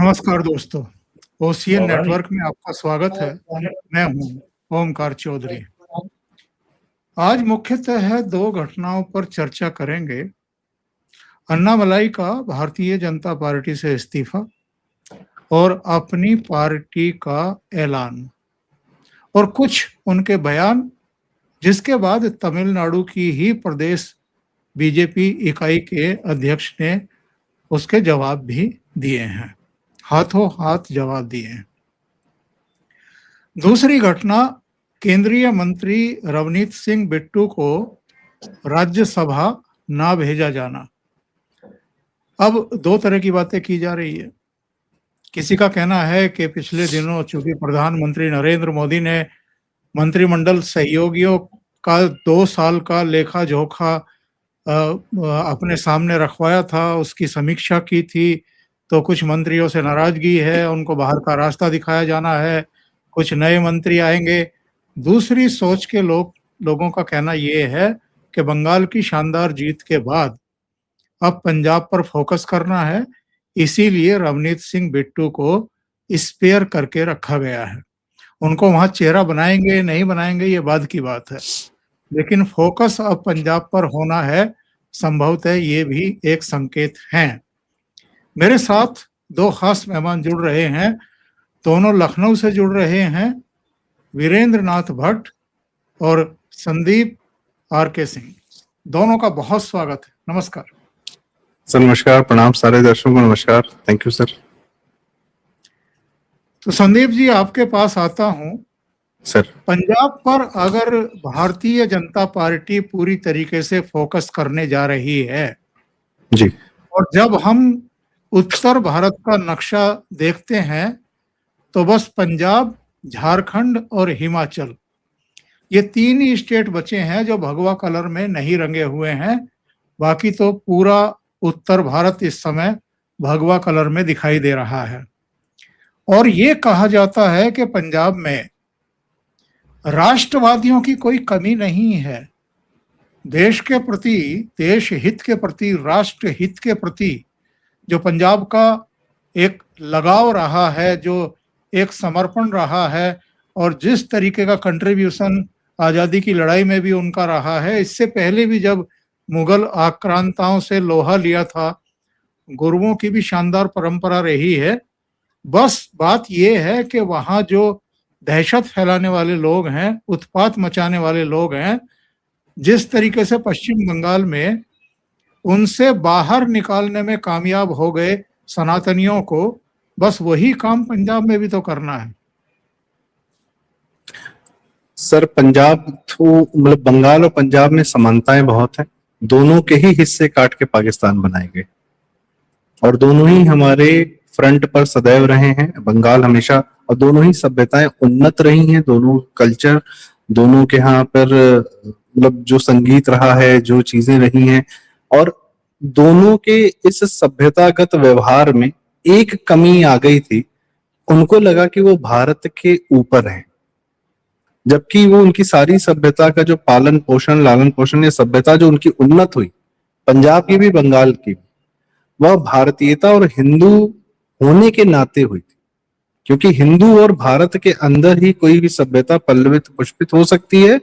नमस्कार दोस्तों, ocean mobile network में आपका स्वागत है। मैं हूं ओमकार चौधरी। आज मुख्यतः दो घटनाओं पर चर्चा करेंगे। अन्नामलाई का भारतीय जनता पार्टी से इस्तीफा और अपनी पार्टी का ऐलान और कुछ उनके बयान, जिसके बाद तमिलनाडु की ही प्रदेश बीजेपी इकाई के अध्यक्ष ने उसके जवाब भी दिए हैं, हाथों हाथ जवाब दिए हैं। दूसरी घटना, केंद्रीय मंत्री रवनीत सिंह बिट्टू को राज्यसभा ना भेजा जाना। अब दो तरह की बातें की जा रही है। किसी का कहना है कि पिछले दिनों चूंकि प्रधानमंत्री नरेंद्र मोदी ने मंत्रिमंडल सहयोगियों का 2 साल का लेखा जोखा अपने सामने रखवाया था, उसकी समीक्षा की थी, तो कुछ मंत्रियों से नाराजगी है, उनको बाहर का रास्ता दिखाया जाना है, कुछ नए मंत्री आएंगे। दूसरी सोच के लोगों का कहना ये है कि बंगाल की शानदार जीत के बाद अब पंजाब पर फोकस करना है, इसीलिए रवनीत सिंह बिट्टू को स्पेयर करके रखा गया है। उनको वहां चेहरा बनाएंगे नहीं बनाएंगे ये बाद की बात है, लेकिन फोकस अब पंजाब पर होना है, संभवतः ये भी एक संकेत है। मेरे साथ दो खास मेहमान जुड़ रहे हैं, दोनों लखनऊ से जुड़ रहे हैं, वीरेंद्र नाथ भट्ट और संदीप आर.के. सिंह। दोनों का बहुत स्वागत है। नमस्कार सर। नमस्कार, प्रणाम सारे दर्शकों को नमस्कार। Thank you sir. तो संदीप जी, आपके पास आता हूं सर। पंजाब पर अगर भारतीय जनता पार्टी पूरी तरीके से फोकस करने जा रही है जी, और जब हम उत्तर भारत का नक्शा देखते हैं तो बस पंजाब, झारखंड और हिमाचल, ये 3 ही स्टेट बचे हैं जो भगवा कलर में नहीं रंगे हुए हैं। बाकी तो पूरा उत्तर भारत इस समय भगवा कलर में दिखाई दे रहा है। और ये कहा जाता है कि पंजाब में राष्ट्रवादियों की कोई कमी नहीं है। देश के प्रति, देश हित के प्रति, राष्ट्र हित के प्रति जो पंजाब का एक लगाव रहा है, जो एक समर्पण रहा है, और जिस तरीके का कंट्रीब्यूशन आज़ादी की लड़ाई में भी उनका रहा है, इससे पहले भी जब मुगल आक्रांताओं से लोहा लिया था, गुरुओं की भी शानदार परंपरा रही है। बस बात यह है कि वहाँ जो दहशत फैलाने वाले लोग हैं, उत्पात मचाने वाले लोग हैं, जिस तरीके से पश्चिम बंगाल में उनसे बाहर निकालने में कामयाब हो गए सनातनियों को, बस वही काम पंजाब में भी तो करना है। सर पंजाब तो मतलब बंगाल और पंजाब में समानताएं बहुत हैं। दोनों के ही हिस्से काट के पाकिस्तान बनाए गए और दोनों ही हमारे फ्रंट पर सदैव रहे हैं। बंगाल हमेशा, और दोनों ही सभ्यताएं उन्नत रही हैं। दोनों कल्चर, दोनों के यहाँ पर मतलब जो संगीत रहा है, जो चीजें रही हैं, और दोनों के इस सभ्यतागत व्यवहार में एक कमी आ गई थी। उनको लगा कि वो भारत के ऊपर है, जबकि वो उनकी सारी सभ्यता का जो पालन पोषण, लालन पोषण, या सभ्यता जो उनकी उन्नत हुई, पंजाब की भी बंगाल की, वह भारतीयता और हिंदू होने के नाते हुई थी। क्योंकि हिंदू और भारत के अंदर ही कोई भी सभ्यता पल्लवित पुष्पित हो सकती है,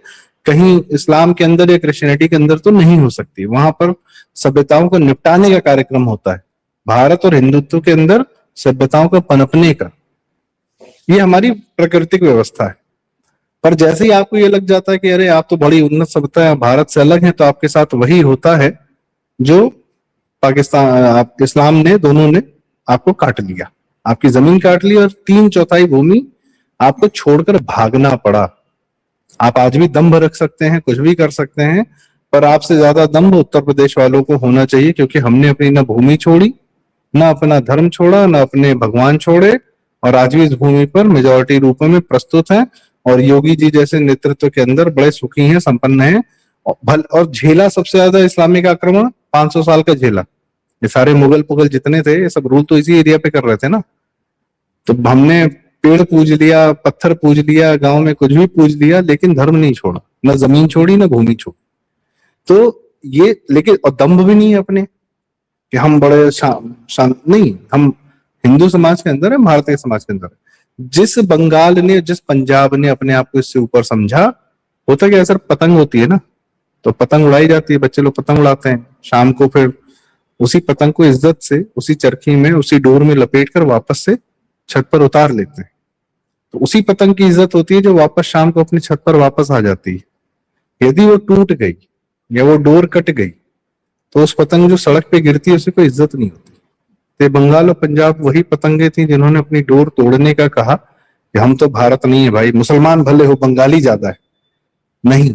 कहीं इस्लाम के अंदर या क्रिश्चियनिटी के अंदर तो नहीं हो सकती। वहां पर सभ्यताओं को निपटाने का कार्यक्रम होता है। भारत और हिंदुत्व के अंदर सभ्यताओं का पनपने का, ये हमारी प्राकृतिक व्यवस्था है। पर जैसे ही आपको ये लग जाता है कि अरे आप तो बड़ी उन्नत सभ्यता है, भारत से अलग है, तो आपके साथ वही होता है जो पाकिस्तान, आप इस्लाम ने, दोनों ने आपको काट लिया, आपकी जमीन काट ली और 3/4 भूमि आपको छोड़कर भागना पड़ा। आप आज भी दम्भ रख सकते हैं, कुछ भी कर सकते हैं, पर आपसे ज्यादा दम्भ उत्तर प्रदेश वालों को होना चाहिए, क्योंकि हमने अपनी ना भूमि छोड़ी, ना अपना धर्म छोड़ा, ना अपने भगवान छोड़े, और आज भी इस भूमि पर मेजोरिटी रूप में प्रस्तुत है। और योगी जी जैसे नेतृत्व के अंदर बड़े सुखी हैं, संपन्न हैं। और झेला सबसे ज्यादा इस्लामिक आक्रमण, 500 साल का झेला। ये सारे मुगल पुगल जितने थे, ये सब रूल तो इसी एरिया पे कर रहे थे ना। तो हमने पेड़ पूज लिया, पत्थर पूज लिया, गांव में कुछ भी पूज लिया, लेकिन धर्म नहीं छोड़ा, ना जमीन छोड़ी, ना भूमि छोड़ी। तो ये, लेकिन और दम्भ भी नहीं है अपने कि हम बड़े शांत नहीं, हम हिंदू समाज के अंदर है, भारतीय समाज के अंदर है। जिस बंगाल ने, जिस पंजाब ने अपने आप को इससे ऊपर समझा, होता क्या है सर, पतंग होती है ना, तो पतंग उड़ाई जाती है, बच्चे लोग पतंग उड़ाते हैं शाम को, फिर उसी पतंग को इज्जत से उसी चरखी में, उसी डोर में लपेट कर वापस से छत पर उतार लेते हैं। तो उसी पतंग की इज्जत होती है जो वापस शाम को अपनी छत पर वापस आ जाती है। यदि वो टूट गई या वो डोर कट गई तो उस पतंग जो सड़क पे गिरती है उसे कोई इज्जत नहीं होती। तो बंगाल और पंजाब वही पतंगे थी जिन्होंने अपनी डोर तोड़ने का कहा कि हम तो भारत नहीं है भाई, मुसलमान भले हो, बंगाली ज्यादा है। नहीं,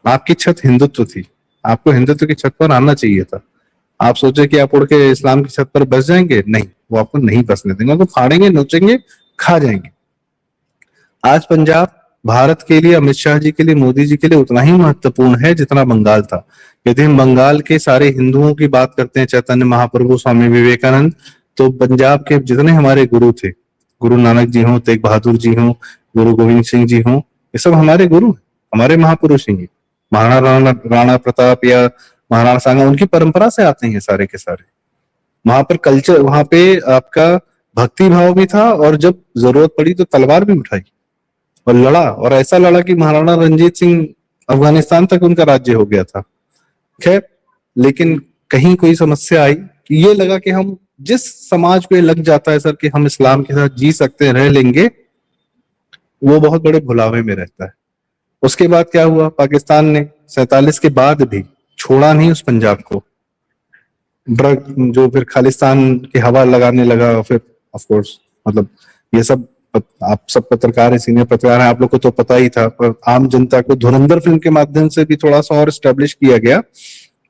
आपकी छत हिंदुत्व थी, आपको हिंदुत्व की छत पर आना चाहिए था। आप सोचे कि आप उड़ के इस्लाम की छत पर बस जाएंगे, नहीं, वो आपको नहीं बसने देंगे, तो फाड़ेंगे, नोचेंगे, खा जाएंगे। आज पंजाब भारत के लिए, अमित शाह जी के लिए, मोदी जी के लिए उतना ही महत्वपूर्ण है जितना बंगाल था। यदि हम बंगाल के सारे हिंदुओं की बात करते हैं, चैतन्य महाप्रभु, स्वामी विवेकानंद, तो पंजाब के जितने हमारे गुरु थे, गुरु नानक जी हों, तेग बहादुर जी हों, गुरु गोविंद सिंह जी हों, ये सब हमारे गुरु, हमारे महापुरुष हैं। महाराणा राणा प्रताप या महाराणा सांगा, उनकी परंपरा से आते हैं सारे के सारे। वहां पर कल्चर, वहां पे आपका भक्ति भाव भी था, और जब जरूरत पड़ी तो तलवार भी उठाई और लड़ा, और ऐसा लड़ा कि महाराणा रंजीत सिंह, अफगानिस्तान तक उनका राज्य हो गया था। खैर, लेकिन कहीं कोई समस्या आई कि ये लगा कि हम, जिस समाज को ये लग जाता है सर कि हम इस्लाम के साथ जी सकते हैं, रह लेंगे, वो बहुत बड़े भुलावे में रहता है। उसके बाद क्या हुआ, पाकिस्तान ने 47 के बाद भी छोड़ा नहीं उस पंजाब को। ड्रग जो फिर खालिस्तान की हवा लगाने लगा, फिर ऑफ कोर्स, मतलब ये सब आप सब पत्रकार हैं, सीनियर पत्रकार हैं, आप लोग को तो पता ही था, पर आम जनता को धुरंधर फिल्म के माध्यम से भी थोड़ा सा और एस्टेब्लिश किया गया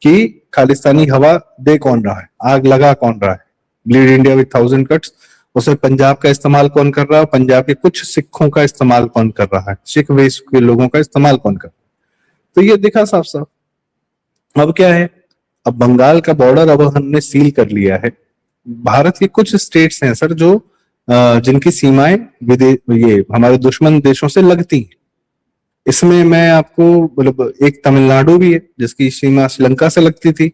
कि खालिस्तानी हवा दे कौन रहा है, आग लगा कौन रहा है। ब्लीड इंडिया विद 1000 कट्स, उसमें पंजाब का इस्तेमाल कौन कर रहा है, पंजाब के कुछ सिखों का इस्तेमाल कौन कर रहा है, सिख वेश के लोगों का इस्तेमाल कौन कर रहा है। तो ये दिखा साफ साफ। अब क्या है, अब बंगाल का बॉर्डर अब हमने सील कर लिया है। भारत के कुछ स्टेट्स हैं सर जो जिनकी सीमाएं ये हमारे दुश्मन देशों से लगती हैं। इसमें मैं आपको, मतलब एक तमिलनाडु भी है जिसकी सीमा श्रीलंका से लगती थी,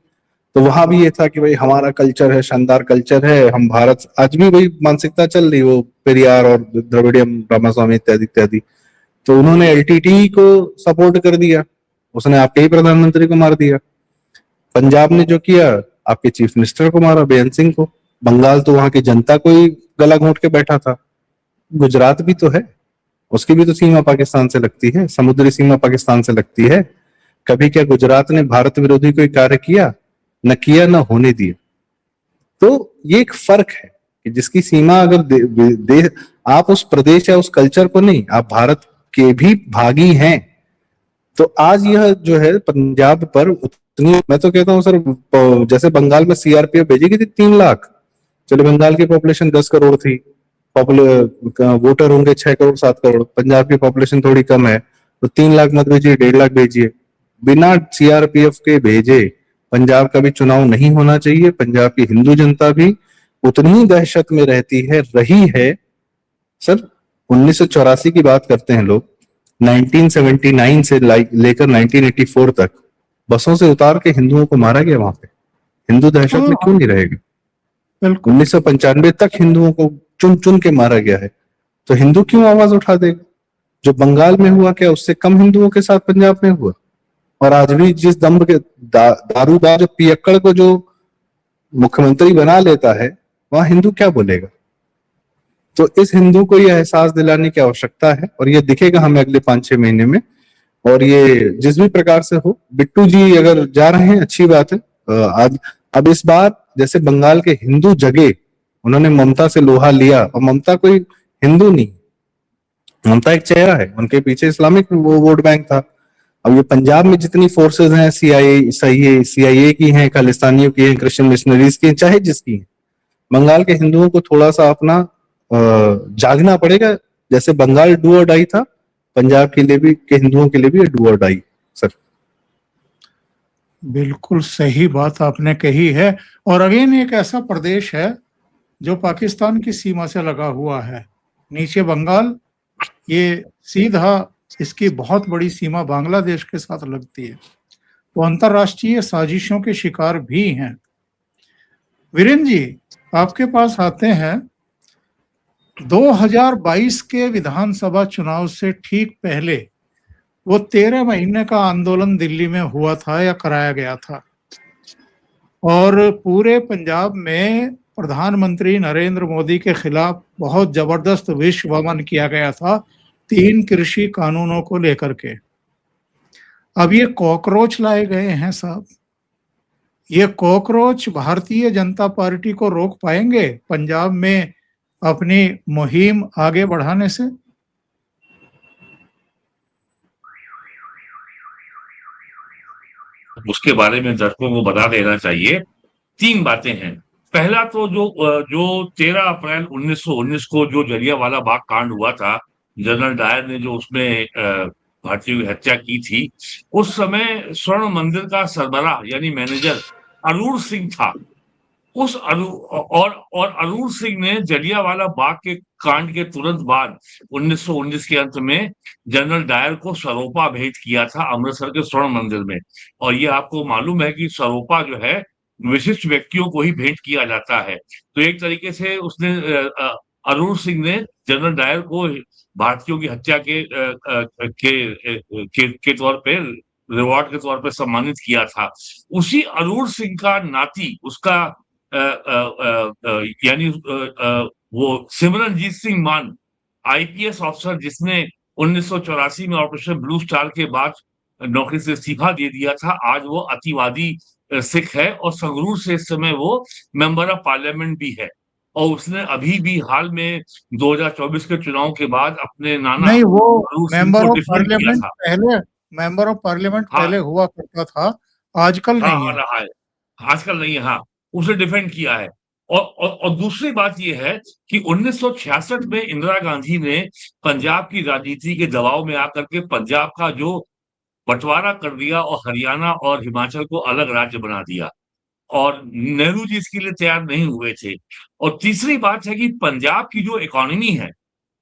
तो वहां भी ये था कि भाई हमारा कल्चर है, शानदार कल्चर है, हम भारत, आज भी वही मानसिकता चल रही, वो पेरियार और द्रविडियम रामास्वामी इत्यादि इत्यादि। तो उन्होंने एलटीटी को सपोर्ट कर दिया, उसने आपके ही प्रधानमंत्री को मार दिया। पंजाब ने जो किया, आपके चीफ मिनिस्टर को मारा, बेअंत सिंह को। बंगाल तो वहां की जनता को ही गला घोंट के बैठा था। गुजरात भी तो है, उसकी भी तो सीमा पाकिस्तान से लगती है, समुद्री सीमा पाकिस्तान से लगती है। कभी क्या गुजरात ने भारत विरोधी कोई कार्य किया? न किया, न होने दिया। तो ये एक फर्क है कि जिसकी सीमा अगर आप उस प्रदेश या उस कल्चर को नहीं, आप भारत के भी भागी हैं। तो आज यह जो है पंजाब पर उतनी, मैं तो कहता हूँ सर, जैसे बंगाल में सीआरपीएफ भेजेगी थी 3 लाख, चलो बंगाल की पॉपुलेशन 10 करोड़ थी, वोटर होंगे 6 करोड़ 7 करोड़, पंजाब की पॉपुलेशन थोड़ी कम है, तो 3 लाख मत भेजिए, 1.5 लाख भेजिए। बिना सीआरपीएफ के भेजे पंजाब का भी चुनाव नहीं होना चाहिए। पंजाब की हिंदू जनता भी उतनी ही दहशत में रहती है, रही है सर। 1984 की बात करते हैं लोग, 1979 से लेकर 1984 तक बसों से उतार के हिंदुओं को मारा गया वहां पे। हिंदू दहशत में क्यों नहीं रहेगा? 1995 तक हिंदुओं को चुन चुन के मारा गया है, तो हिंदू क्यों आवाज उठा देगा? जो बंगाल में हुआ, क्या उससे कम हिंदुओं के साथ पंजाब में हुआ? और आज भी जिस दम्भ के दारूबाज पियक्कड़ को जो मुख्यमंत्री बना लेता है, वहां हिंदू क्या बोलेगा? तो इस हिंदू को यह एहसास दिलाने की आवश्यकता है, और यह दिखेगा हमें अगले 5-6 महीने में। और ये जिस भी प्रकार से हो, बिट्टू जी अगर जा रहे हैं, अच्छी बात है। आज अब इस बार जैसे बंगाल के हिंदू जगे, उन्होंने ममता से लोहा लिया, और ममता कोई हिंदू नहीं, ममता एक चेहरा है, उनके पीछे इस्लामिक वो वोट बैंक था। अब ये पंजाब में जितनी फोर्सेस हैं, सीआईए की हैं, खालिस्तानियों की हैं, क्रिश्चियन मिशनरीज की हैं, चाहे जिसकी हैं, बंगाल के हिंदुओं को थोड़ा सा अपना जागना पड़ेगा। जैसे बंगाल डू और डाई था, पंजाब के लिए भी, के हिंदुओं के लिए भी डू और डाई सर। बिल्कुल सही बात आपने कही है। और अगेन एक ऐसा प्रदेश है जो पाकिस्तान की सीमा से लगा हुआ है, नीचे बंगाल, ये सीधा इसकी बहुत बड़ी सीमा बांग्लादेश के साथ लगती है, तो अंतर्राष्ट्रीय साजिशों के शिकार भी हैं। वीरेंद्र जी, आपके पास आते हैं 2022 के विधानसभा चुनाव से ठीक पहले वो 13 महीने का आंदोलन दिल्ली में हुआ था या कराया गया था और पूरे पंजाब में प्रधानमंत्री नरेंद्र मोदी के खिलाफ बहुत जबरदस्त विश्व वमन किया गया था 3 कृषि कानूनों को लेकर के। अब ये कॉकरोच लाए गए हैं साहब, ये कॉकरोच भारतीय जनता पार्टी को रोक पाएंगे पंजाब में अपनी मुहिम आगे बढ़ाने से? उसके बारे में दर्शकों को बता देना चाहिए। 3 बातें हैं। पहला तो जो 13 अप्रैल 1919 को जो जलियांवाला बाग कांड हुआ था, जनरल डायर ने जो उसमें भारतीयों की हत्या की थी, उस समय स्वर्ण मंदिर का सरबराह यानी मैनेजर अरूर सिंह था। उस अरूर सिंह ने जलियांवाला बाग के कांड के तुरंत बाद 1919 के अंत में जनरल डायर को सरोपा भेंट किया था अमृतसर के स्वर्ण मंदिर में। और ये आपको मालूम है कि सरोपा जो है विशिष्ट व्यक्तियों को ही भेंट किया जाता है। तो एक तरीके से उसने अरूर सिंह ने जनरल डायर को भारतीयों की हत्या के तौर पे रिवॉर्ड के तौर पे सम्मानित किया था। उसी अरूर सिंह का नाती उसका यानी वो सिमरनजीत सिंह मान आईपीएस ऑफिसर जिसने 1984 में ऑपरेशन ब्लू स्टार के बाद नौकरी से इस्तीफा दे दिया था, आज वो अतिवादी सिख है और संगरूर से इस समय वो मेंबर ऑफ पार्लियामेंट भी है। और उसने अभी भी हाल में 2024 के चुनाव के बाद अपने नाना नहीं, वो अरूर सिंह मेंबर को ऑफ डिफेंड किया पार्लियामेंट था। पहले मेंबर ऑफ पार्लियामेंट हाँ पहले हुआ करता था, आजकल हाँ नहीं हाँ है। रहा है, आजकल नहीं है। हाँ, उसे डिफेंड किया है। और दूसरी बात यह है कि 1966 में इंदिरा गांधी ने पंजाब की राजनीति के दबाव में आकर के पंजाब का जो बंटवारा कर दिया और हरियाणा और हिमाचल को अलग राज्य बना दिया। और नेहरू जी इसके लिए तैयार नहीं हुए थे। और तीसरी बात है कि पंजाब की जो इकोनॉमी है,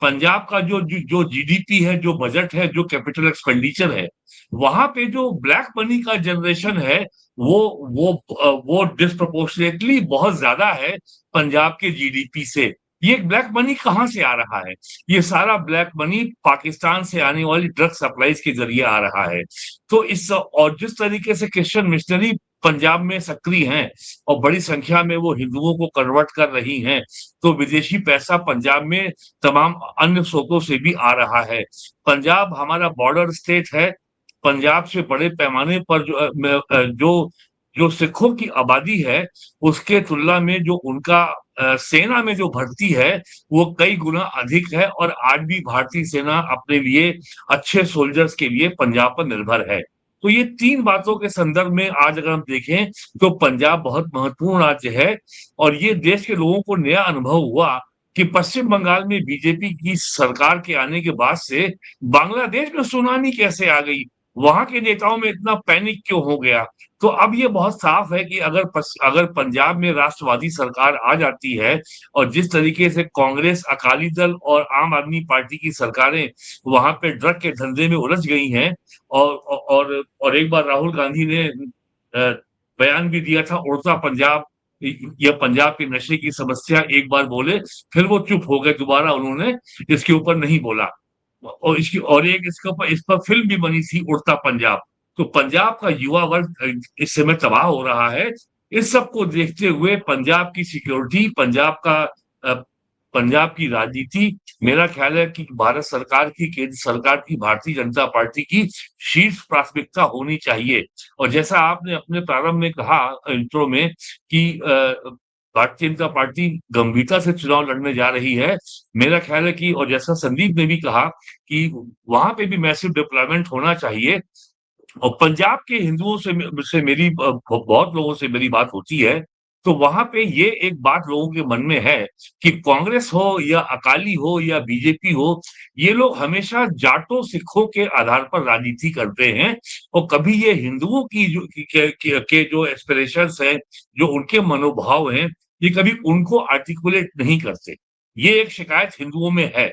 पंजाब का जो जीडीपी है, जो बजट है, जो कैपिटल एक्सपेंडिचर है, वहां पे जो ब्लैक मनी का जनरेशन है वो डिस्प्रोपोर्शनेटली बहुत ज्यादा है पंजाब के जीडीपी से। ये ब्लैक मनी कहाँ से आ रहा है? ये सारा ब्लैक मनी पाकिस्तान से आने वाली ड्रग सप्लाईज के जरिए आ रहा है। तो इस और जिस तरीके से क्रिश्चियन मिशनरी पंजाब में सक्रिय हैं और बड़ी संख्या में वो हिंदुओं को कन्वर्ट कर रही हैं, तो विदेशी पैसा पंजाब में तमाम अन्य स्रोतों से भी आ रहा है। पंजाब हमारा बॉर्डर स्टेट है। पंजाब से बड़े पैमाने पर जो जो सिखों की आबादी है, उसके तुलना में जो उनका सेना में जो भर्ती है वो कई गुना अधिक है। और आज भी भारतीय सेना अपने लिए अच्छे सोल्जर्स के लिए पंजाब पर निर्भर है। तो ये 3 बातों के संदर्भ में आज अगर हम देखें तो पंजाब बहुत महत्वपूर्ण राज्य है। और ये देश के लोगों को नया अनुभव हुआ कि पश्चिम बंगाल में बीजेपी की सरकार के आने के बाद से बांग्लादेश में सुनामी कैसे आ गई, वहां के नेताओं में इतना पैनिक क्यों हो गया। तो अब ये बहुत साफ है कि अगर पंजाब में राष्ट्रवादी सरकार आ जाती है और जिस तरीके से कांग्रेस, अकाली दल और आम आदमी पार्टी की सरकारें वहां पे ड्रग के धंधे में उलझ गई हैं। और एक बार राहुल गांधी ने बयान भी दिया था, उड़ता पंजाब या पंजाब के नशे की समस्या एक बार बोले, फिर वो चुप हो गए, दोबारा उन्होंने इसके ऊपर नहीं बोला। और इसके ऊपर इस पर फिल्म भी बनी थी, उड़ता पंजाब। तो पंजाब का युवा वर्ग इस समय तबाह हो रहा है। इस सब को देखते हुए पंजाब की सिक्योरिटी, पंजाब की राजनीति, मेरा ख्याल है कि भारत सरकार की, केंद्र सरकार की, भारतीय जनता पार्टी की शीर्ष प्राथमिकता होनी चाहिए। और जैसा आपने अपने प्रारंभ में कहा इंट्रो में कि भारतीय जनता पार्टी गंभीरता से चुनाव लड़ने जा रही है, मेरा ख्याल है कि, और जैसा संदीप ने भी कहा कि वहां पे भी मैसिव डिप्लॉयमेंट होना चाहिए। और पंजाब के हिंदुओं से मेरी बहुत लोगों से मेरी बात होती है, तो वहां पे ये एक बात लोगों के मन में है कि कांग्रेस हो या अकाली हो या बीजेपी हो, ये लोग हमेशा जाटों सिखों के आधार पर राजनीति करते हैं और कभी ये हिंदुओं की के जो एस्पिरेशंस हैं, जो उनके मनोभाव हैं, ये कभी उनको आर्टिकुलेट नहीं करते। ये एक शिकायत हिंदुओं में है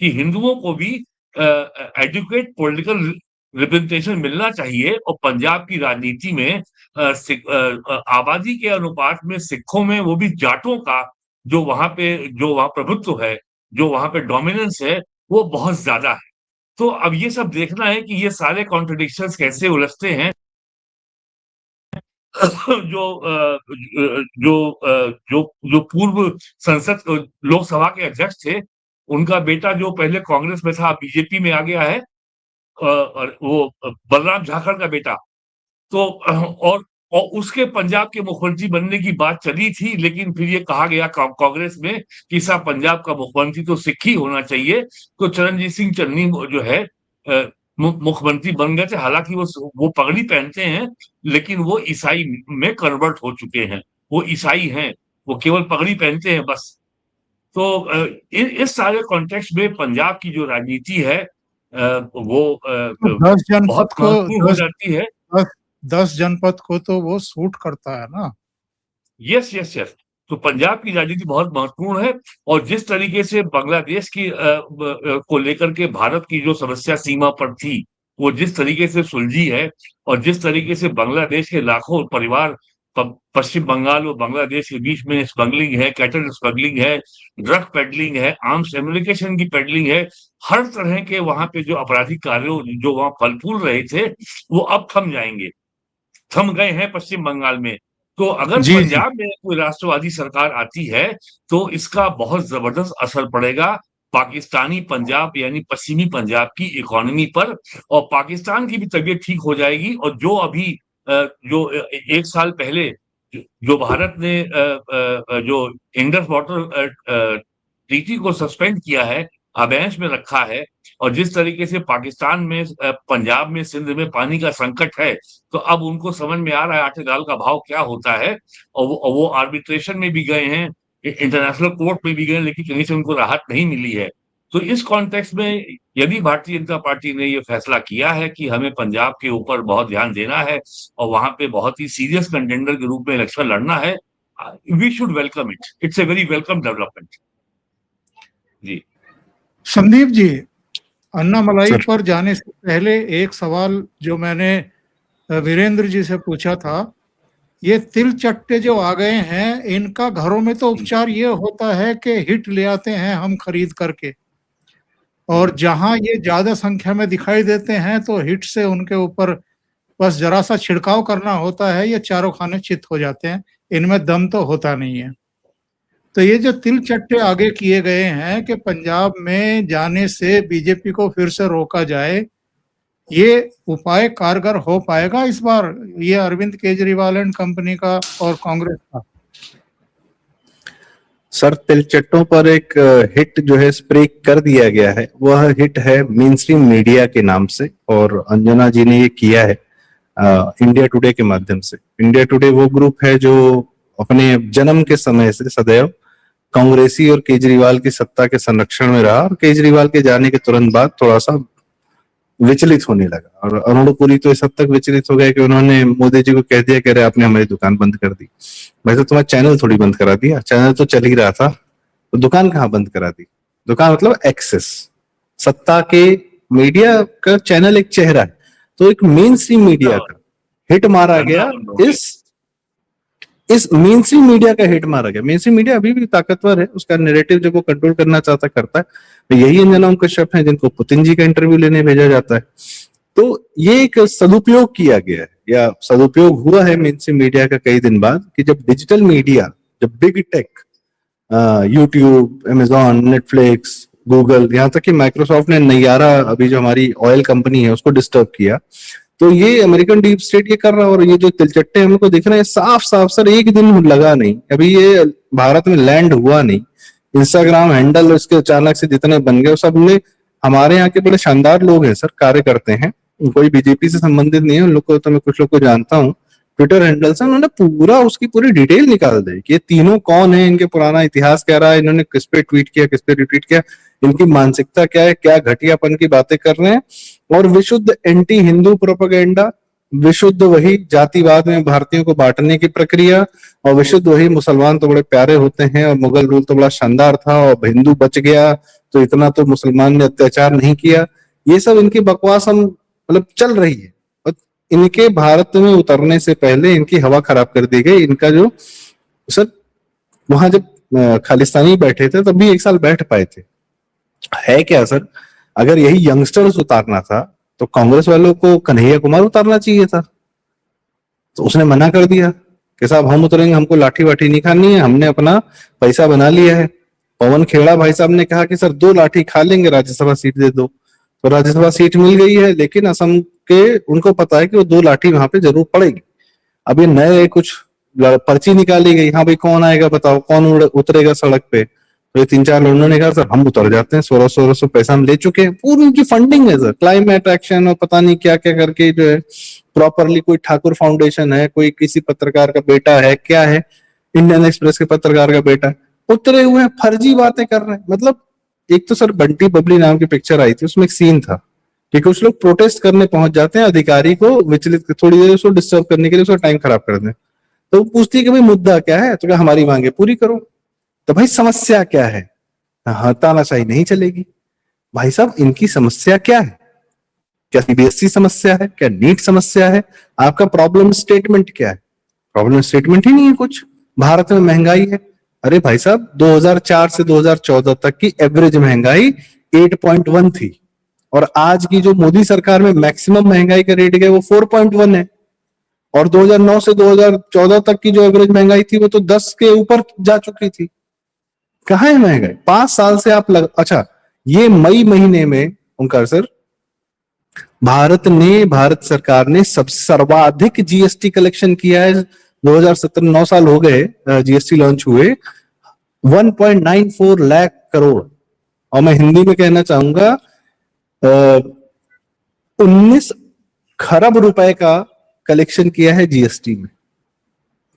कि हिंदुओं को भी एडुकेट पॉलिटिकल रिप्रेजेंटेशन मिलना चाहिए। और पंजाब की राजनीति में आबादी के अनुपात में सिखों में, वो भी जाटों का जो वहां प्रभुत्व है, जो वहां पे डोमिनेंस है, वो बहुत ज्यादा है। तो अब ये सब देखना है कि ये सारे कॉन्ट्रडिक्शंस कैसे उलझते हैं। जो जो पूर्व संसद लोकसभा के अध्यक्ष थे, उनका बेटा जो पहले कांग्रेस में था, बीजेपी में आ गया है, और वो बलराम झाखड़ का बेटा। तो और उसके पंजाब के मुख्यमंत्री बनने की बात चली थी, लेकिन फिर ये कहा गया कांग्रेस में कि साहब पंजाब का मुख्यमंत्री तो सिख ही होना चाहिए। तो चरणजीत सिंह चन्नी जो है मुख्यमंत्री बन गए थे। हालांकि वो पगड़ी पहनते हैं, लेकिन वो ईसाई में कन्वर्ट हो चुके हैं, वो ईसाई हैं, वो केवल पगड़ी पहनते हैं बस। तो इस सारे कॉन्टेक्स्ट में पंजाब की जो राजनीति है वो तो 10 बहुत जनपद को महत्वपूर्ण हो जाती है। 10 जनपद को तो वो सूट करता है ना। Yes, yes, yes. तो पंजाब की राजनीति बहुत महत्वपूर्ण है, और जिस तरीके से बांग्लादेश की को लेकर के भारत की जो समस्या सीमा पर थी, वो जिस तरीके से सुलझी है, और जिस तरीके से बांग्लादेश के लाखों परिवार पश्चिम बंगाल और बांग्लादेश के बीच में स्मगलिंग है, कैटल स्मगलिंग है, ड्रग पेडलिंग है, आर्म्स एम्युनिकेशन की पेडलिंग है, हर तरह के वहां पे जो आपराधिक कार्यों जो वहां फल फूल रहे थे, वो अब थम जाएंगे, थम गए हैं पश्चिम बंगाल में। तो अगर जी, जी। पंजाब में कोई राष्ट्रवादी सरकार आती है, तो इसका बहुत जबरदस्त असर पड़ेगा पाकिस्तानी पंजाब यानी पश्चिमी पंजाब की इकोनॉमी पर, और पाकिस्तान की भी तबीयत ठीक हो जाएगी। और जो अभी जो एक साल पहले जो भारत ने जो इंडस वाटर ट्रीटी को सस्पेंड किया है, अबेंस में रखा है, और जिस तरीके से पाकिस्तान में पंजाब में सिंध में पानी का संकट है, तो अब उनको समझ में आ रहा है आटे दाल का भाव क्या होता है, और वो आर्बिट्रेशन में भी गए हैं, इंटरनेशनल कोर्ट में भी गए, लेकिन कहीं से उनको राहत नहीं मिली है। तो इस कॉन्टेक्स्ट में यदि भारतीय जनता पार्टी ने ये फैसला किया है कि हमें पंजाब के ऊपर बहुत ध्यान देना है, और वहां पे बहुत ही सीरियस कंटेंडर के रूप में इलेक्शन लड़ना है, we should welcome it. It's a very welcome development. जी संदीप जी, अन्नामलाई सर। पर जाने से पहले एक सवाल जो मैंने वीरेंद्र जी से पूछा था, ये तिल चट्टे जो आ गए हैं, इनका घरों में तो उपचार ये होता है कि हिट ले आते हैं हम खरीद करके, और जहां ये ज्यादा संख्या में दिखाई देते हैं तो हिट से उनके ऊपर बस जरा सा छिड़काव करना होता है, ये चारों खाने चित हो जाते हैं, इनमें दम तो होता नहीं है। तो ये जो तिल चट्टे आगे किए गए हैं कि पंजाब में जाने से बीजेपी को फिर से रोका जाए, ये उपाय कारगर हो पाएगा इस बार, ये अरविंद केजरीवाल एंड कंपनी का और कांग्रेस का? सर, तिलचट्टों पर एक हिट जो है स्प्रे कर दिया गया है, वह हिट है मेन स्ट्रीम मीडिया के नाम से, और अंजना जी ने ये किया है इंडिया टुडे के माध्यम से। इंडिया टुडे वो ग्रुप है जो अपने जन्म के समय से सदैव कांग्रेसी और केजरीवाल की सत्ता के संरक्षण में रहा, और केजरीवाल के जाने के तुरंत बाद थोड़ा सा विचलित होने लगा, और अरुण पुरी तो इस हद तक विचलित हो गए कि उन्होंने मोदी जी को कह दिया कि अरे आपने हमारी दुकान बंद कर दी। वैसे तुम्हारा चैनल थोड़ी बंद करा दिया, चैनल तो चल ही रहा था, तो दुकान कहाँ बंद करा दी? दुकान मतलब एक्सेस, सत्ता के मीडिया का चैनल एक चेहरा है, तो एक मेन स्ट्रीम मीडिया का हिट मारा गया। इस मेन स्ट्रीम मीडिया का हिट मारा गया। मेन स्ट्रीम मीडिया अभी भी ताकतवर है, उसका नैरेटिव जब वो कंट्रोल करना चाहता करता है। तो यही अंजना कश्यप है जिनको पुतिन जी का इंटरव्यू लेने भेजा जाता है। तो ये एक सदुपयोग किया गया है, या सदुपयोग हुआ है मेन स्ट्रीम मीडिया का कई दिन बाद, कि जब डिजिटल मीडिया, जब big tech, YouTube, Amazon, Netflix, Google, यहाँ तक कि माइक्रोसॉफ्ट ने नैयारा, अभी जो हमारी ऑयल कंपनी है, उसको डिस्टर्ब किया, तो ये अमेरिकन डीप स्टेट ये कर रहा है। और ये जो तिलचट्टे हमको दिख रहे हैं, साफ साफ सर एक दिन लगा नहीं, अभी ये भारत में लैंड हुआ नहीं। इंस्टाग्राम हैंडल इसके अचानक से जितने बन गए, सब ने, हमारे यहाँ के बड़े शानदार लोग हैं सर, कार्य करते हैं, कोई बीजेपी से संबंधित नहीं है उन लोग को, तो मैं कुछ लोग को जानता हूँ, ट्विटर हैंडल से उन्होंने पूरा उसकी पूरी डिटेल निकाल दी कि ये तीनों कौन है, इनके पुराना इतिहास क्या रहा है, इन्होंने किस पे ट्वीट किया, किस पे रिट्वीट किया, इनकी मानसिकता क्या है, क्या घटियापन की बातें कर रहे हैं। और विशुद्ध एंटी हिंदू प्रोपेगेंडा, विशुद्ध वही जातिवाद में भारतीयों को बांटने की प्रक्रिया, और विशुद्ध वही मुसलमान तो बड़े प्यारे होते हैं, और मुगल रूल तो बड़ा शानदार था, और हिंदू बच गया तो इतना तो मुसलमान ने अत्याचार नहीं किया। ये सब इनकी बकवास हम मतलब चल रही है, और इनके भारत में उतरने से पहले इनकी हवा खराब कर दी गई। इनका जो सर वहां जब खालिस्तानी बैठे थे तब भी 1 साल बैठ पाए थे। है क्या सर, अगर यही यंगस्टर्स उतारना था तो कांग्रेस वालों को कन्हैया कुमार उतारना चाहिए था, तो उसने मना कर दिया कि साहब हम उतरेंगे, हमको लाठी वाठी नहीं खानी है, हमने अपना पैसा बना लिया है। पवन खेड़ा भाई साहब ने कहा कि सर 2 लाठी खा लेंगे, राज्यसभा सीट दे दो, तो राज्यसभा सीट मिल गई है, लेकिन असम के उनको पता है कि वो 2 लाठी वहां पे जरूर पड़ेगी। अब ये नए कुछ पर्ची निकाली गई, हाँ भाई कौन आएगा बताओ, कौन उतरेगा सड़क पे, तो ये 3-4 लोगों ने कहा सर हम उतर जाते हैं, 1600 पैसा हम ले चुके हैं, पूरी उनकी फंडिंग है सर, क्लाइमेट एक्शन और पता नहीं क्या क्या करके जो है प्रॉपरली, कोई ठाकुर फाउंडेशन है, कोई किसी पत्रकार का बेटा है, क्या है, इंडियन एक्सप्रेस के पत्रकार का बेटा, उतरे हुए हैं, फर्जी बातें कर रहे हैं। मतलब एक तो सर बंटी बबली नाम की पिक्चर आई थी, उसमें एक सीन था कि कुछ लोग प्रोटेस्ट करने पहुंच जाते हैं, अधिकारी को विचलित थोड़ी देर उसको डिस्टर्ब करने के लिए उसका टाइम खराब कर दें, तो वो पूछती है कि भाई मुद्दा क्या है, तो क्या हमारी मांगे पूरी करो, तो भाई समस्या क्या है, हाँ तानाशाही नहीं चलेगी। भाई साहब इनकी समस्या क्या है, क्या सीबीएसई समस्या है, क्या नीट समस्या है, आपका प्रॉब्लम स्टेटमेंट क्या है? प्रॉब्लम स्टेटमेंट ही नहीं है कुछ। भारत में महंगाई है, अरे भाई साहब 2004 से 2014 तक की एवरेज महंगाई 8.1 थी, और आज की जो मोदी सरकार में मैक्सिमम महंगाई का रेट है वो 4.1 है, और 2009 से 2014 तक की जो एवरेज महंगाई थी वो तो 10 के ऊपर जा चुकी थी। कहाँ है महंगाई? 5 साल से आप अच्छा, ये मई महीने में ओंकार सर, भारत सरकार ने सर्वाधिक जीएसटी कलेक्शन किया है। 2017 9 साल हो गए जीएसटी लॉन्च हुए, 1.94 लाख करोड़, और मैं हिंदी में कहना चाहूंगा 19 खरब रुपए का कलेक्शन किया है जीएसटी में।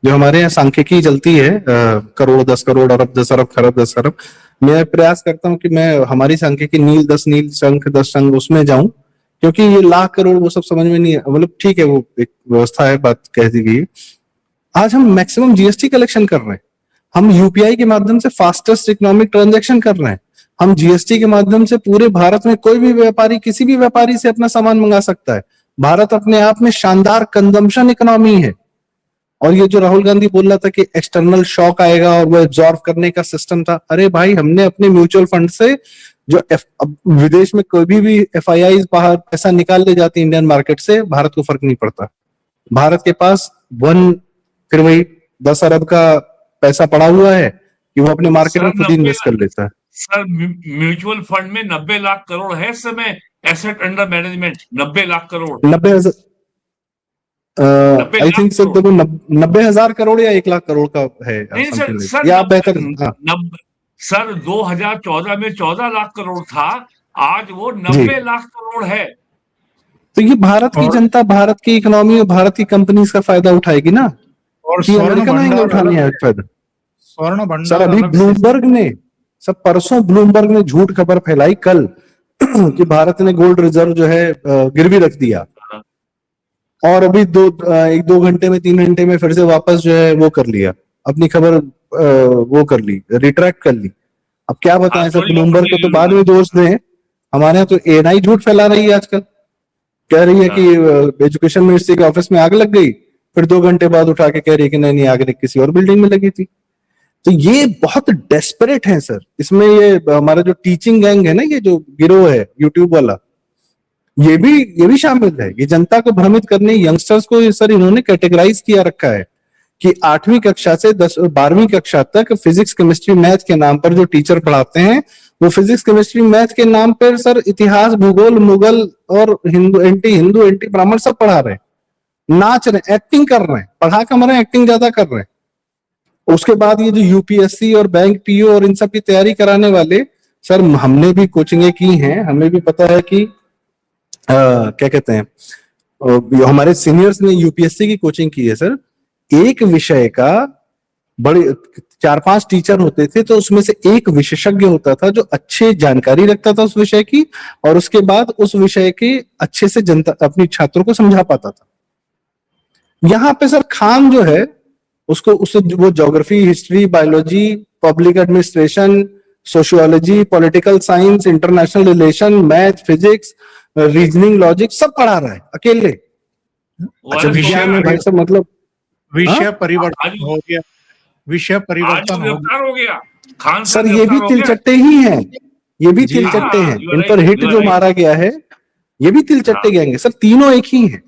जो हमारे यहाँ सांख्यिकी चलती है करोड़ 10 करोड़, अरब 10 अरब, खरब 10 अरब, मैं प्रयास करता हूँ कि मैं हमारी सांख्यिकी नील 10 नील, शंख 10 शंख उसमें जाऊं, क्योंकि ये लाख करोड़ वो सब समझ में नहीं है, मतलब ठीक है वो एक व्यवस्था है, बात कह दी गई। आज हम मैक्सिमम जीएसटी कलेक्शन कर रहे हैं, हम यूपीआई के माध्यम से फास्टेस्ट इकोनॉमिक ट्रांजैक्शन कर रहे हैं, हम जीएसटी के माध्यम से पूरे भारत में कोई भी व्यापारी किसी भी व्यापारी से अपना सामान मंगा सकता है। भारत अपने आप में शानदार कंजम्पशन इकोनॉमी है, और ये जो राहुल गांधी बोल रहा था कि एक्सटर्नल शॉक आएगा और वो एब्जॉर्ब करने का सिस्टम था, अरे भाई हमने अपने म्यूचुअल फंड से जो विदेश में कोई भी एफआईआई बाहर पैसा निकाल ले जाती है इंडियन मार्केट से, भारत को फर्क नहीं पड़ता। भारत के पास फिर वही 10 अरब का पैसा पड़ा हुआ है कि वो अपने मार्केट में खुद इन्वेस्ट कर लेता है। सर म्यूचुअल फंड में 90 लाख करोड़ है इस समय asset under management, 90 lakh crore, 90,000 I think sir, देखो 90,000 करोड़ या 1 लाख करोड़ का है, नहीं सर, या बेहतर सर 2014 में 14 लाख करोड़ था, आज वो 90 लाख करोड़ है। तो ये भारत की जनता, भारत की इकोनॉमी और भारत की कंपनीज का फायदा उठाएगी ना, और अमेरिका में उठाने है फायदा। स्वर्ण भंडार सर अभी ब्लूमबर्ग ने, सब परसों ब्लूमबर्ग ने झूठ खबर फैलाई कल कि भारत ने गोल्ड रिजर्व जो है गिरवी रख दिया, और अभी 1-2 घंटे में 3 घंटे में फिर से वापस जो है वो कर लिया, अपनी खबर वो कर ली, रिट्रैक्ट कर ली। अब क्या बताएं सर, ब्लूमबर्ग को तो बाद में दोष दें, हमारे यहाँ तो एएनआई झूठ फैला रही है आजकल, कह रही है कि एजुकेशन मिनिस्ट्री के ऑफिस में आग लग गई, फिर 2 घंटे बाद उठा के कह रही है कि नहीं आग किसी और बिल्डिंग में लगी थी। तो ये बहुत डेस्परेट है सर। इसमें ये हमारा जो टीचिंग गैंग है ना, ये जो गिरोह है यूट्यूब वाला, ये भी शामिल है। ये जनता को भ्रमित करने, यंगस्टर्स को सर इन्होंने कैटेगराइज किया रखा है कि 8वीं कक्षा से 12वीं कक्षा तक फिजिक्स केमिस्ट्री मैथ के नाम पर जो टीचर पढ़ाते हैं, वो फिजिक्स केमिस्ट्री मैथ के नाम पर सर इतिहास, भूगोल, मुगल और हिंदू एंटी ब्राह्मण सब पढ़ा रहे हैं, नाच रहे, एक्टिंग कर रहे हैं, पढ़ा कम रहे हैं, एक्टिंग ज्यादा कर रहे हैं। उसके बाद ये जो यूपीएससी और बैंक पीओ और इन सब की तैयारी कराने वाले, सर हमने भी कोचिंगें की हैं, हमें भी पता है कि क्या कहते हैं, हमारे सीनियर्स ने यूपीएससी की कोचिंग की है सर। एक विषय का बड़े 4-5 टीचर होते थे, तो उसमें से एक विशेषज्ञ होता था जो अच्छे जानकारी रखता था उस विषय की, और उसके बाद उस विषय के अच्छे से जनता अपनी छात्रों को समझा पाता था। यहाँ पे सर खान जो है उसको वो geography, history, biology, public administration, sociology, political science, international relation, math, physics, reasoning, logic सब पढ़ा रहा है अकेले। अच्छा विषय में भाई साहब मतलब विषय परिवर्तन हो गया। विषय आज वो परिवर्तन हो गिरफ्तार हो गया, खान सर साहब ये भी गिरफ्तार हो गया। तिलचट्टे ही हैं, ये भी जी, तिलचट्टे हैं, you are इन right, पर हिट you are जो right. मारा गया है ये भी तिलचट्टे हाँ, गैंग है सर, तीनों एक ही हैं।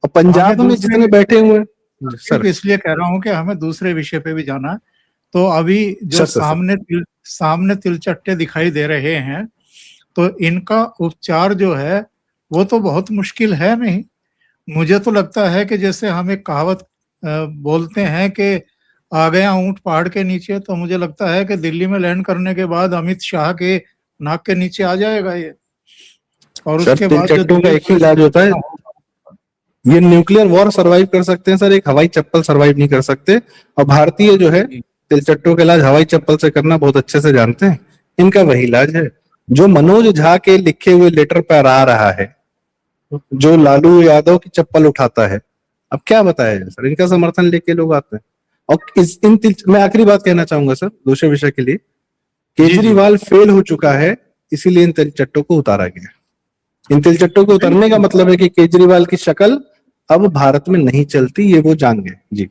और पंजाब हमें में जितने बैठे हुए हैं सिर्फ सर, इसलिए कह रहा हूं कि हमें दूसरे विषय पे भी जाना है। तो अभी जो सर सामने तिलचट्टे दिखाई दे रहे हैं, तो इनका उपचार जो है वो तो बहुत मुश्किल है नहीं। मुझे तो लगता है कि जैसे हम एक कहावत बोलते हैं कि आ गया ऊंट पहाड़ के नीचे, तो मुझे लगता है कि दिल्ली में लैंड करने के बाद अमित शाह के नाक के नीचे आ जाएगा ये, और सर उसके बाद जो तिलचट्टों का दिल्ली एक ही इलाज होता है, होगा। ये न्यूक्लियर वॉर सरवाइव कर सकते हैं सर, एक हवाई चप्पल सरवाइव नहीं कर सकते। और भारतीय जो है तिलचट्टों का इलाज हवाई चप्पल से करना बहुत अच्छे से जानते हैं, इनका वही इलाज है जो मनोज झा के लिखे हुए लेटर पर आ रहा है, जो लालू यादव की चप्पल उठाता है। अब क्या बताया जाए सर, इनका समर्थन लेके लोग आते हैं। और मैं आखिरी बात कहना चाहूंगा सर दूसरे विषय के लिए, केजरीवाल फेल हो चुका है, इसीलिए इन तिलचट्टों को उतारा गया। इन तिलचट्टों को उतारने का मतलब है कि केजरीवाल की शक्ल अब भारत में नहीं चलती, ये वो जान गए जी।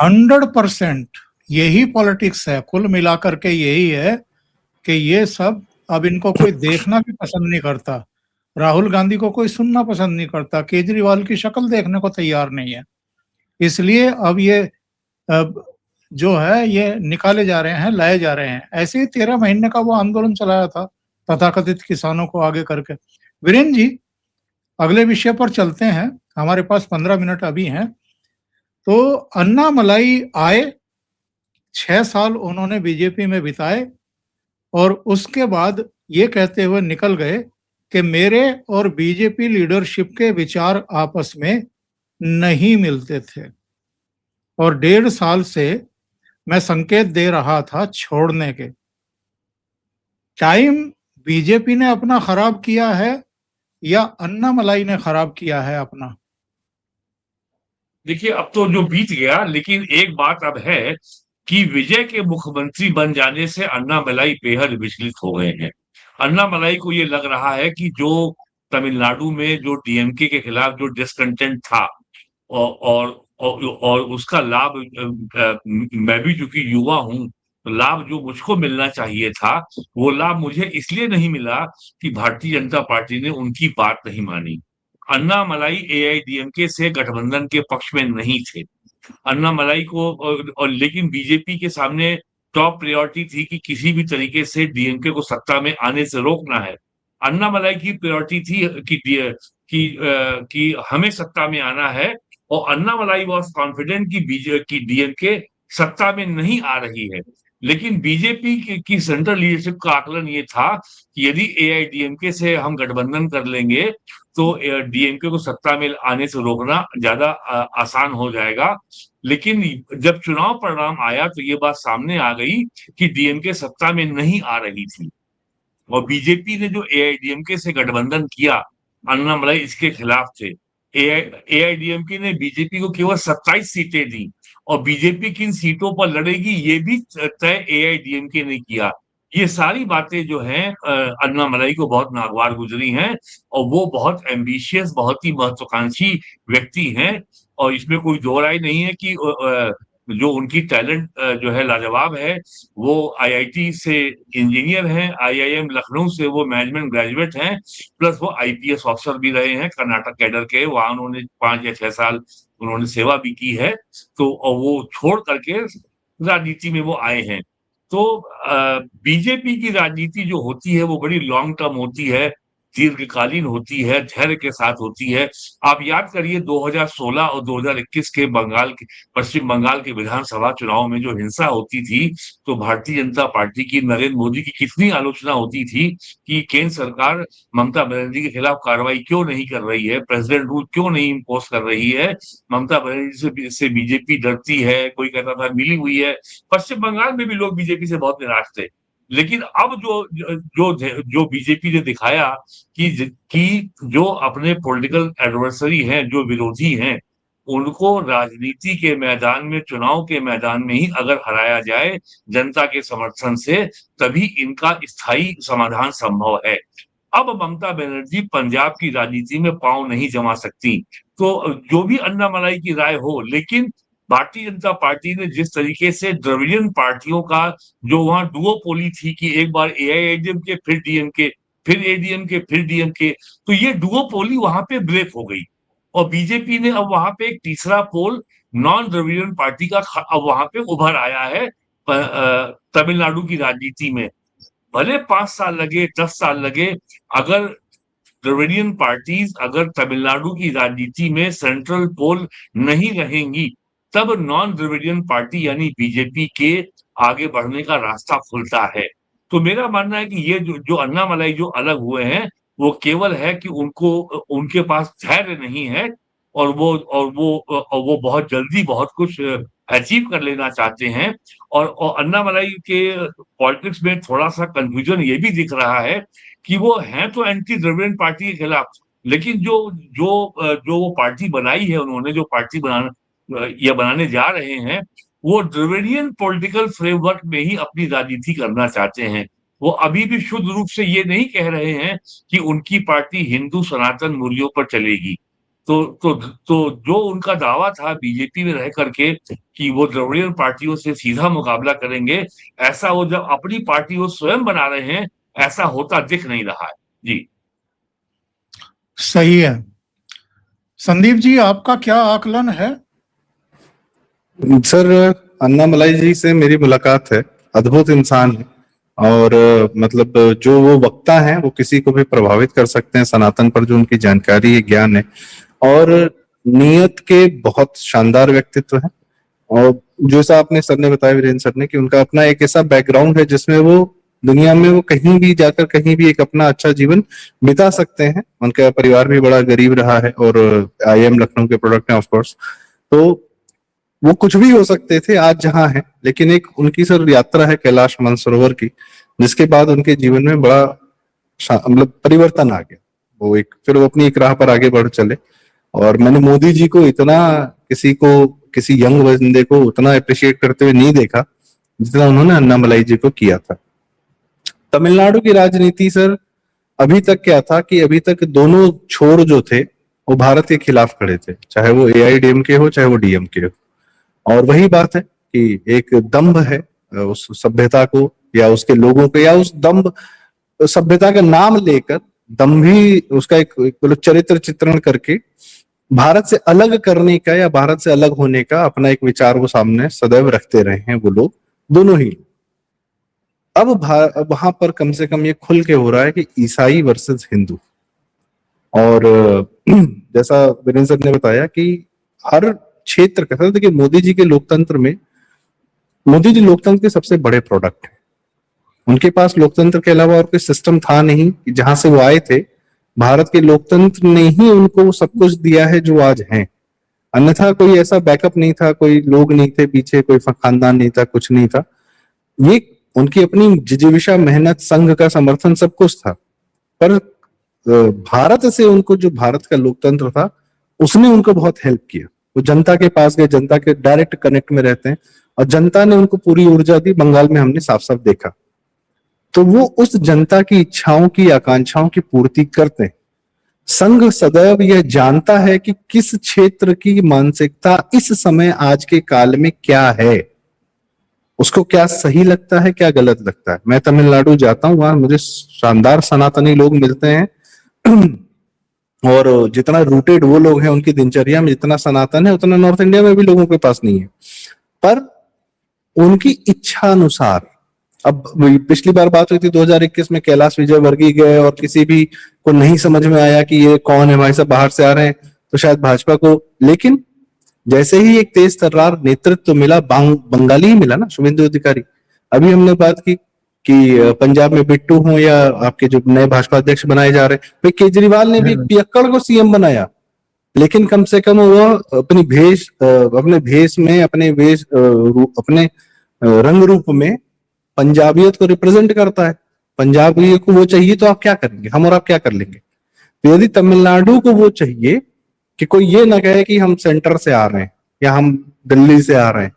100% यही पॉलिटिक्स है, कुल मिलाकर के यही है कि ये सब अब इनको कोई देखना भी पसंद नहीं करता, राहुल गांधी को कोई सुनना पसंद नहीं करता, केजरीवाल की शक्ल देखने को तैयार नहीं है। इसलिए अब ये अब जो है ये निकाले जा रहे हैं, लाए जा रहे हैं। ऐसे ही 13 महीने का वो आंदोलन चलाया था तथाकथित किसानों को आगे करके। वीरेंद्र जी, अगले विषय पर चलते हैं, हमारे पास 15 मिनट अभी हैं। तो अन्नामलाई आए, 6 साल उन्होंने बीजेपी में बिताए, और उसके बाद ये कहते हुए निकल गए कि मेरे और बीजेपी लीडरशिप के विचार आपस में नहीं मिलते थे, और 1.5 साल से मैं संकेत दे रहा था छोड़ने के। टाइम बीजेपी ने अपना खराब किया है या अन्नामलाई ने खराब किया है अपना? देखिए अब तो जो बीत गया, लेकिन एक बात अब है कि विजय के मुख्यमंत्री बन जाने से अन्नामलाई बेहद विचलित हो गए हैं। अन्नामलाई को ये लग रहा है कि जो तमिलनाडु में जो डीएमके के खिलाफ जो डिसकंटेंट था और उसका लाभ मैं भी चूंकि युवा हूं, तो लाभ जो मुझको मिलना चाहिए था वो लाभ मुझे इसलिए नहीं मिला कि भारतीय जनता पार्टी ने उनकी बात नहीं मानी। अन्नामलाई एआईडीएमके से गठबंधन के पक्ष में नहीं थे। अन्नामलाई को और लेकिन बीजेपी के सामने टॉप प्रायोरिटी थी कि किसी भी तरीके से डीएमके को सत्ता में आने से रोकना है। अन्नामलाई की प्रायोरिटी थी कि हमें सत्ता में आना है, और अन्नामलाई वाज कॉन्फिडेंट कि डीएमके सत्ता में नहीं आ रही है। लेकिन बीजेपी की सेंट्रल लीडरशिप का आकलन ये था कि यदि एआईडीएमके से हम गठबंधन कर लेंगे तो डीएमके को सत्ता में आने से रोकना ज्यादा आसान हो जाएगा। लेकिन जब चुनाव परिणाम आया तो ये बात सामने आ गई कि डीएमके सत्ता में नहीं आ रही थी, और बीजेपी ने जो एआईडीएमके से गठबंधन किया, अन्नामलाई इसके खिलाफ थे। एआईडीएमके ने बीजेपी को केवल 27 सीटें दी, और बीजेपी किन सीटों पर लड़ेगी ये भी तय एआईडीएमके ने किया। ये सारी बातें जो हैं अन्नामलाई को बहुत नागवार गुजरी हैं, और वो बहुत एम्बिशियस, बहुत ही महत्वाकांक्षी व्यक्ति हैं, और इसमें कोई दो राय नहीं है कि जो उनकी टैलेंट जो है लाजवाब है। वो आईआईटी से इंजीनियर हैं, आईआईएम लखनऊ से वो मैनेजमेंट ग्रेजुएट हैं, प्लस वो आईपीएस ऑफिसर भी रहे हैं कर्नाटक कैडर के, वहां उन्होंने 5 या 6 साल उन्होंने सेवा भी की है। तो और वो छोड़ करके राजनीति में वो आए हैं। तो बीजेपी की राजनीति जो होती है वो बड़ी लॉन्ग टर्म होती है, दीर्घकालीन होती है, धैर्य के साथ होती है। आप याद करिए 2016 और 2021 के पश्चिम बंगाल के विधानसभा चुनाव में जो हिंसा होती थी, तो भारतीय जनता पार्टी की, नरेंद्र मोदी की कितनी आलोचना होती थी कि केंद्र सरकार ममता बनर्जी के खिलाफ कार्रवाई क्यों नहीं कर रही है, प्रेसिडेंट रूल क्यों नहीं इम्पोज कर रही है, ममता बनर्जी से बीजेपी डरती है, कोई कहता था मिली हुई है। पश्चिम बंगाल में भी लोग बीजेपी से बहुत निराश थे। लेकिन अब जो बीजेपी ने दिखाया कि जो अपने पॉलिटिकल एडवर्सरी हैं, जो विरोधी हैं, उनको राजनीति के मैदान में, चुनाव के मैदान में ही अगर हराया जाए जनता के समर्थन से, तभी इनका स्थायी समाधान संभव है। अब ममता बनर्जी पंजाब की राजनीति में पांव नहीं जमा सकती। तो जो भी अन्नामलाई की राय हो, लेकिन भारतीय जनता पार्टी ने जिस तरीके से द्रविडियन पार्टियों का जो वहां डुओपोली थी कि एक बार एआईएडीएमके फिर डीएमके फिर एडीएमके फिर डीएमके, तो ये डुओपोली वहां पे ब्रेक हो गई और बीजेपी ने अब वहां पे एक तीसरा पोल नॉन द्रविडियन पार्टी का अब वहां पे उभर आया है तमिलनाडु की राजनीति में। भले 5 साल लगे 10 साल लगे, अगर द्रविडियन पार्टीज अगर तमिलनाडु की राजनीति में सेंट्रल पोल नहीं रहेंगी, तब नॉन द्रविडियन पार्टी यानी बीजेपी के आगे बढ़ने का रास्ता खुलता है। तो मेरा मानना है कि ये जो अन्नामलाई जो अलग हुए हैं, वो केवल है कि उनको उनके पास धैर्य नहीं है और वो बहुत जल्दी बहुत कुछ अचीव कर लेना चाहते हैं। और अन्नामलाई के पॉलिटिक्स में थोड़ा-सा कन्फ्यूजन ये भी दिख रहा है कि वो हैं तो एंटी द्रविडियन पार्टी के खिलाफ, लेकिन जो वो पार्टी बनाई है उन्होंने, जो पार्टी बनाने जा रहे हैं, वो द्रविडियन पॉलिटिकल फ्रेमवर्क में ही अपनी राजनीति करना चाहते हैं। वो अभी भी शुद्ध रूप से ये नहीं कह रहे हैं कि उनकी पार्टी हिंदू सनातन मूल्यों पर चलेगी। तो जो उनका दावा था बीजेपी में रह करके कि वो द्रविडियन पार्टियों से सीधा मुकाबला करेंगे, ऐसा वो जब अपनी पार्टी वो स्वयं बना रहे हैं, ऐसा होता दिख नहीं रहा है। जी। सही है। संदीप जी, आपका क्या आकलन है? सर, अन्नामलाई जी से मेरी मुलाकात है, अद्भुत इंसान है और मतलब जो वो वक्ता हैं वो किसी को भी प्रभावित कर सकते हैं। सनातन पर जो उनकी जानकारी है, ज्ञान है और नियत के बहुत शानदार व्यक्तित्व है। और जैसा आपने सर ने बताया, वीरेंद्र सर ने, कि उनका अपना एक ऐसा बैकग्राउंड है जिसमें वो दुनिया में वो कहीं भी जाकर कहीं भी एक अपना अच्छा जीवन बिता सकते हैं। उनका परिवार भी बड़ा गरीब रहा है और आईएम लखनऊ के प्रोडक्ट हैं ऑफ कोर्स, तो वो कुछ भी हो सकते थे आज जहां है। लेकिन एक उनकी सर यात्रा है कैलाश मानसरोवर की, जिसके बाद उनके जीवन में बड़ा मतलब परिवर्तन आ गया। वो एक फिर वो अपनी एक राह पर आगे बढ़ चले। और मैंने मोदी जी को इतना किसी यंग बंदे को उतना अप्रिशिएट करते हुए नहीं देखा जितना उन्होंने अन्नामलाई जी को किया था। तमिलनाडु की राजनीति सर अभी तक क्या था कि अभी तक दोनों छोर जो थे वो भारत के खिलाफ खड़े थे, चाहे वो एआईडीएमके हो चाहे वो डीएमके हो। और वही बात है कि एक दंभ है उस सभ्यता को या उसके लोगों को, या उस दंभ सभ्यता का नाम लेकर दंभी उसका एक चरित्र चित्रण करके भारत से अलग करने का या भारत से अलग होने का अपना एक विचार वो सामने सदैव रखते रहे हैं वो लोग, दोनों ही। अब वहां पर कम से कम ये खुल के हो रहा है कि ईसाई वर्सेस हिंदू। और जैसा वीरेंद्र सर ने बताया कि हर क्षेत्र का, देखिए मोदी जी के लोकतंत्र में, मोदी जी लोकतंत्र के सबसे बड़े प्रोडक्ट है। उनके पास लोकतंत्र के अलावा और कोई सिस्टम था नहीं। जहां से वो आए थे, भारत के लोकतंत्र ने ही उनको सब कुछ दिया है जो आज है। अन्यथा कोई ऐसा बैकअप नहीं था, कोई लोग नहीं थे पीछे, कोई खानदान नहीं था, कुछ नहीं था। ये उनकी अपनी जिजीविषा, मेहनत, संघ का समर्थन, सब कुछ था। पर भारत से उनको, जो भारत का लोकतंत्र था, उसने उनको बहुत हेल्प किया। वो जनता के पास गए, जनता के डायरेक्ट कनेक्ट में रहते हैं और जनता ने उनको पूरी ऊर्जा दी। बंगाल में हमने साफ साफ देखा। तो वो उस जनता की इच्छाओं की, आकांक्षाओं की पूर्ति करते हैं। संघ सदैव यह जानता है कि किस क्षेत्र की मानसिकता इस समय आज के काल में क्या है, उसको क्या सही लगता है, क्या गलत लगता है। मैं तमिलनाडु जाता हूँ, वहां मुझे शानदार सनातनी लोग मिलते हैं और जितना रूटेड वो लोग हैं उनकी दिनचर्या में, जितना सनातन है उतना नॉर्थ इंडिया में भी लोगों के पास नहीं है। पर उनकी इच्छा अनुसार, अब पिछली बार बात हुई थी 2021 में, कैलाश विजयवर्गीय गए और किसी भी को नहीं समझ में आया कि ये कौन है, भाई साहब बाहर से आ रहे हैं, तो शायद भाजपा को। लेकिन जैसे ही एक तेज तर्रार नेतृत्व मिला, बंगाली ही मिला ना, शुभेंदु अधिकारी। अभी हमने बात की कि पंजाब में बिट्टू हो या आपके जो नए भाजपा अध्यक्ष बनाए जा रहे हैं, भाई केजरीवाल ने भी पियक्कड़ को सीएम बनाया, लेकिन कम से कम वो अपने भेष में, अपने रंग रूप में पंजाबियत को रिप्रेजेंट करता है। पंजाबी को वो चाहिए तो आप क्या करेंगे, हम और आप क्या कर लेंगे। तो यदि तमिलनाडु को वो चाहिए कि कोई ये ना कहे कि हम सेंटर से आ रहे हैं या हम दिल्ली से आ रहे हैं,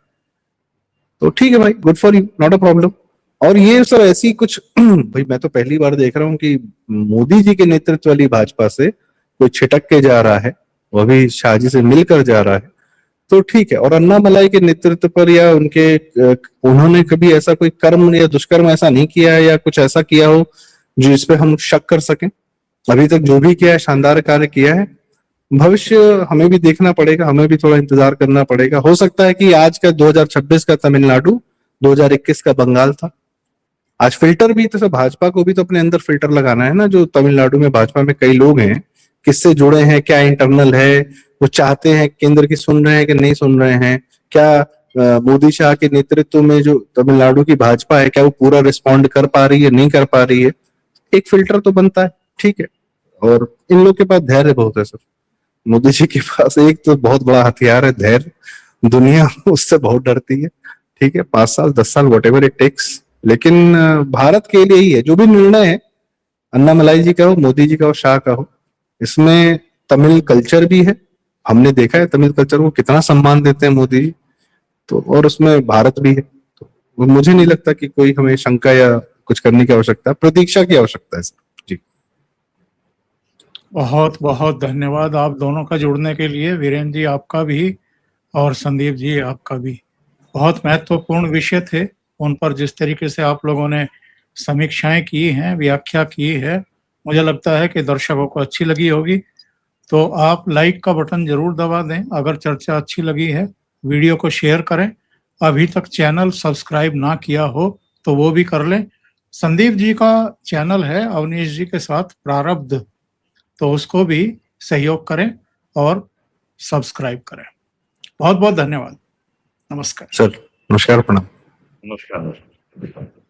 तो ठीक है भाई, good for you, not a problem. और ये सब ऐसी कुछ भाई मैं तो पहली बार देख रहा हूँ कि मोदी जी के नेतृत्व वाली भाजपा से कोई छिटक के जा रहा है, वो भी शाहजी से मिलकर जा रहा है। तो ठीक है। और अन्नामलाई के नेतृत्व पर या उनके उन्होंने कभी ऐसा कोई कर्म या दुष्कर्म ऐसा नहीं किया है या कुछ ऐसा किया हो जिस पे हम शक कर सकें। अभी तक जो भी किया है शानदार कार्य किया है। भविष्य हमें भी देखना पड़ेगा, हमें भी थोड़ा इंतजार करना पड़ेगा। हो सकता है कि आज का 2026 का तमिलनाडु 2021 का बंगाल था। आज फिल्टर भी तो भाजपा को भी तो अपने अंदर फिल्टर लगाना है ना। जो तमिलनाडु में भाजपा में कई लोग हैं, किससे जुड़े हैं, क्या इंटरनल है, वो चाहते हैं केंद्र की सुन रहे हैं कि नहीं सुन रहे हैं, क्या मोदी शाह के नेतृत्व में जो तमिलनाडु की भाजपा है क्या वो पूरा रिस्पॉन्ड कर पा रही है, नहीं कर पा रही है। एक फिल्टर तो बनता है, ठीक है। और इन लोग के पास धैर्य बहुत है सर। मोदी जी के पास एक तो बहुत बड़ा हथियार है धैर्य। दुनिया उससे बहुत डरती है, ठीक है। 5 साल 10 साल वट एवर इट टेक्स, लेकिन भारत के लिए ही है जो भी निर्णय है, अन्नामलाई जी का हो, मोदी जी का हो, शाह का हो, इसमें तमिल कल्चर भी है। हमने देखा है तमिल कल्चर को कितना सम्मान देते हैं मोदी जी, तो और उसमें भारत भी है। तो मुझे नहीं लगता कि कोई हमें शंका या कुछ करने की आवश्यकता, प्रतीक्षा की आवश्यकता है सर जी। बहुत बहुत धन्यवाद आप दोनों का जुड़ने के लिए। वीरेंद्र जी आपका भी और संदीप जी आपका भी। बहुत महत्वपूर्ण विषय थे, उन पर जिस तरीके से आप लोगों ने समीक्षाएं की हैं, व्याख्या की है, मुझे लगता है कि दर्शकों को अच्छी लगी होगी। तो आप लाइक का बटन जरूर दबा दें अगर चर्चा अच्छी लगी है। वीडियो को शेयर करें। अभी तक चैनल सब्सक्राइब ना किया हो तो वो भी कर लें। संदीप जी का चैनल है अवनीश जी के साथ प्रारब्ध, तो उसको भी सहयोग करें और सब्सक्राइब करें। बहुत बहुत धन्यवाद। नमस्कार सर। नमस्कार, प्रणाम। नमस्कार।